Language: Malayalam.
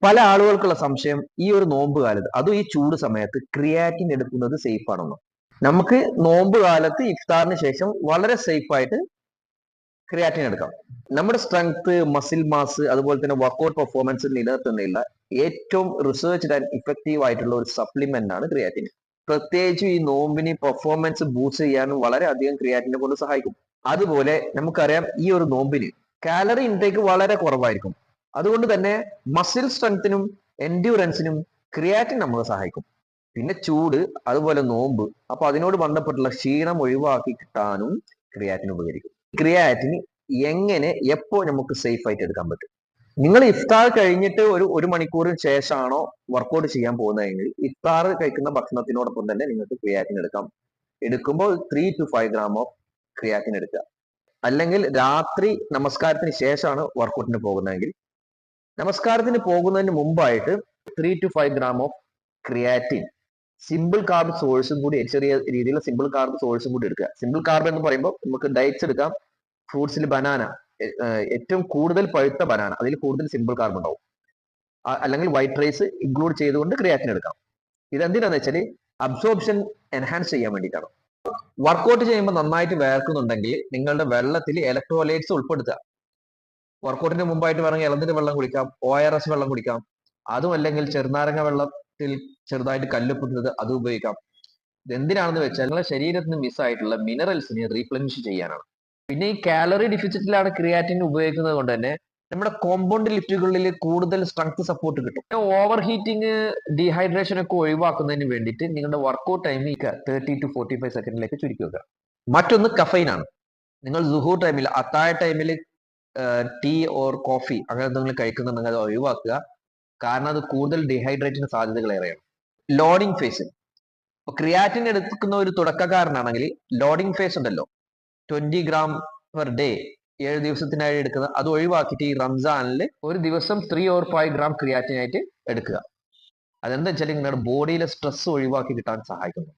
പല ആളുകൾക്കുള്ള സംശയം ഈ ഒരു നോമ്പ് കാലത്ത്, അതും ഈ ചൂട് സമയത്ത് ക്രിയാറ്റിൻ എടുക്കുന്നത് സേഫ് ആണെന്നോ? നമുക്ക് നോമ്പ് കാലത്ത് ഇഫ്താറിന് ശേഷം വളരെ സേഫ് ആയിട്ട് ക്രിയാറ്റിൻ എടുക്കാം. നമ്മുടെ സ്ട്രെങ്ത്, മസിൽ മാസ്, അതുപോലെ തന്നെ വർക്കൗട്ട് പെർഫോമൻസ് നിലനിർത്തുന്നില്ല ഏറ്റവും റിസർച്ച്ഡ് ആൻഡ് ഇഫക്റ്റീവ് ആയിട്ടുള്ള ഒരു സപ്ലിമെന്റ് ആണ് ക്രിയാറ്റിൻ. പ്രത്യേകിച്ച് ഈ നോമ്പിന് പെർഫോമൻസ് ബൂസ്റ്റ് ചെയ്യാനും വളരെയധികം ക്രിയാറ്റിനെ കൊണ്ട് സഹായിക്കും. അതുപോലെ നമുക്കറിയാം ഈ ഒരു നോമ്പിന് കാലറി ഇൻടേക്ക് വളരെ കുറവായിരിക്കും. അതുകൊണ്ട് തന്നെ മസിൽ സ്ട്രെങ്ത്തിനും എൻഡ്യൂറൻസിനും ക്രിയാറ്റിൻ നമ്മളെ സഹായിക്കും. പിന്നെ ചൂട്, അതുപോലെ നോമ്പ്, അപ്പൊ അതിനോട് ബന്ധപ്പെട്ടുള്ള ക്ഷീണം ഒഴിവാക്കി കിട്ടാനും ക്രിയാറ്റിൻ ഉപകരിക്കും. ക്രിയാറ്റിൻ എങ്ങനെ എപ്പോ നമുക്ക് സേഫ് ആയിട്ട് എടുക്കാൻ പറ്റും? നിങ്ങൾ ഇഫ്താർ കഴിഞ്ഞിട്ട് ഒരു മണിക്കൂറിന് ശേഷമാണോ വർക്കൗട്ട് ചെയ്യാൻ പോകുന്നതെങ്കിൽ ഇഫ്താർ കഴിക്കുന്ന ഭക്ഷണത്തിനോടൊപ്പം തന്നെ നിങ്ങൾക്ക് ക്രിയാറ്റിൻ എടുക്കാം. എടുക്കുമ്പോൾ 3 to 5 gram ഓഫ് ക്രിയാറ്റിൻ എടുക്കുക. അല്ലെങ്കിൽ രാത്രി നമസ്കാരത്തിന് ശേഷമാണ് വർക്കൗട്ടിന് പോകുന്നതെങ്കിൽ നമസ്കാരത്തിന് പോകുന്നതിന് മുമ്പായിട്ട് 3 to 5 gram of creatine simple carb സോഴ്സും കൂടി, ചെറിയ രീതിയിലുള്ള സിമ്പിൾ കാർബ് സോഴ്സും കൂടി എടുക്കുക. സിമ്പിൾ കാർബ് എന്ന് പറയുമ്പോൾ നമുക്ക് ഡയറ്റ്സ് എടുക്കാം. ഫ്രൂട്ട്സിൽ ബനാന, ഏറ്റവും കൂടുതൽ പഴുത്ത ബനാന, അതിൽ കൂടുതൽ സിമ്പിൾ കാർബ് ഉണ്ടാവും. അല്ലെങ്കിൽ വൈറ്റ് റൈസ് ഇൻക്ലൂഡ് ചെയ്തുകൊണ്ട് ക്രിയാറ്റിൻ എടുക്കാം. ഇതെന്തിനാന്ന് വെച്ചാൽ അബ്സോർപ്ഷൻ എൻഹാൻസ് ചെയ്യാൻ വേണ്ടിയിട്ടാണ്. വർക്കൗട്ട് ചെയ്യുമ്പോൾ നന്നായിട്ട് വേർക്കുന്നുണ്ടെങ്കിൽ നിങ്ങളുടെ വെള്ളത്തിൽ ഇലക്ട്രോലൈറ്റ്സ് ഉൾപ്പെടുത്തുക. വർക്കൗട്ടിന് മുമ്പായിട്ട് വേണമെങ്കിൽ ഇളനീര് വെള്ളം കുടിക്കാം, ORS വെള്ളം കുടിക്കാം. അതും അല്ലെങ്കിൽ ചെറുനാരങ്ങ വെള്ളത്തിൽ ചെറുതായിട്ട് കല്ലുപ്പിട്ടത് അത് ഉപയോഗിക്കാം. ഇതെന്തിനാണെന്ന് വെച്ചാൽ നിങ്ങളുടെ ശരീരത്തിൽ നിന്ന് മിസ്സായിട്ടുള്ള മിനറൽസിനെ റീപ്ലനിഷ് ചെയ്യാനാണ്. പിന്നെ ഈ കാലറി ഡിഫിസിറ്റിലാണ് ക്രിയാറ്റിൻ ഉപയോഗിക്കുന്നത് കൊണ്ട് തന്നെ നമ്മുടെ കോമ്പൗണ്ട് ലിഫ്റ്റുകളിൽ കൂടുതൽ സ്ട്രെങ്ത് സപ്പോർട്ട് കിട്ടും. ഓവർ ഹീറ്റിംഗ്, ഡീഹൈഡ്രേഷൻ ഒക്കെ ഒഴിവാക്കുന്നതിന് വേണ്ടിയിട്ട് നിങ്ങളുടെ വർക്കൗട്ട് ടൈം 30 to 45 സെക്കൻഡിലേക്ക് ചുരുക്കി വെക്കുക. മറ്റൊന്ന് കഫൈൻ ആണ്. നിങ്ങൾ സുഹൂർ ടൈമിൽ, അത്താഴ ടൈമിൽ ടീ ഓർ കോഫി അങ്ങനെ എന്തെങ്കിലും കഴിക്കുന്നുണ്ടെങ്കിൽ അത് ഒഴിവാക്കുക. കാരണം അത് കൂടുതൽ ഡീഹൈഡ്രേറ്റിന് സാധ്യതകൾ ഏറെയാണ്. ലോഡിംഗ് ഫേസ്, ഇപ്പൊ ക്രിയാറ്റിൻ എടുക്കുന്ന ഒരു തുടക്കക്കാരനാണെങ്കിൽ ലോഡിംഗ് ഫേസ് ഉണ്ടല്ലോ, 20 gram പെർ ഡേ, 7 ദിവസത്തിനായി എടുക്കുന്നത്, അത് ഒഴിവാക്കിയിട്ട് ഈ റംസാനിൽ ഒരു ദിവസം 3 or 5 gram ക്രിയാറ്റിൻ ആയിട്ട് എടുക്കുക. അതെന്താ വെച്ചാൽ നിങ്ങളുടെ ബോഡിയിലെ സ്ട്രെസ് ഒഴിവാക്കി കിട്ടാൻ സഹായിക്കുന്നു.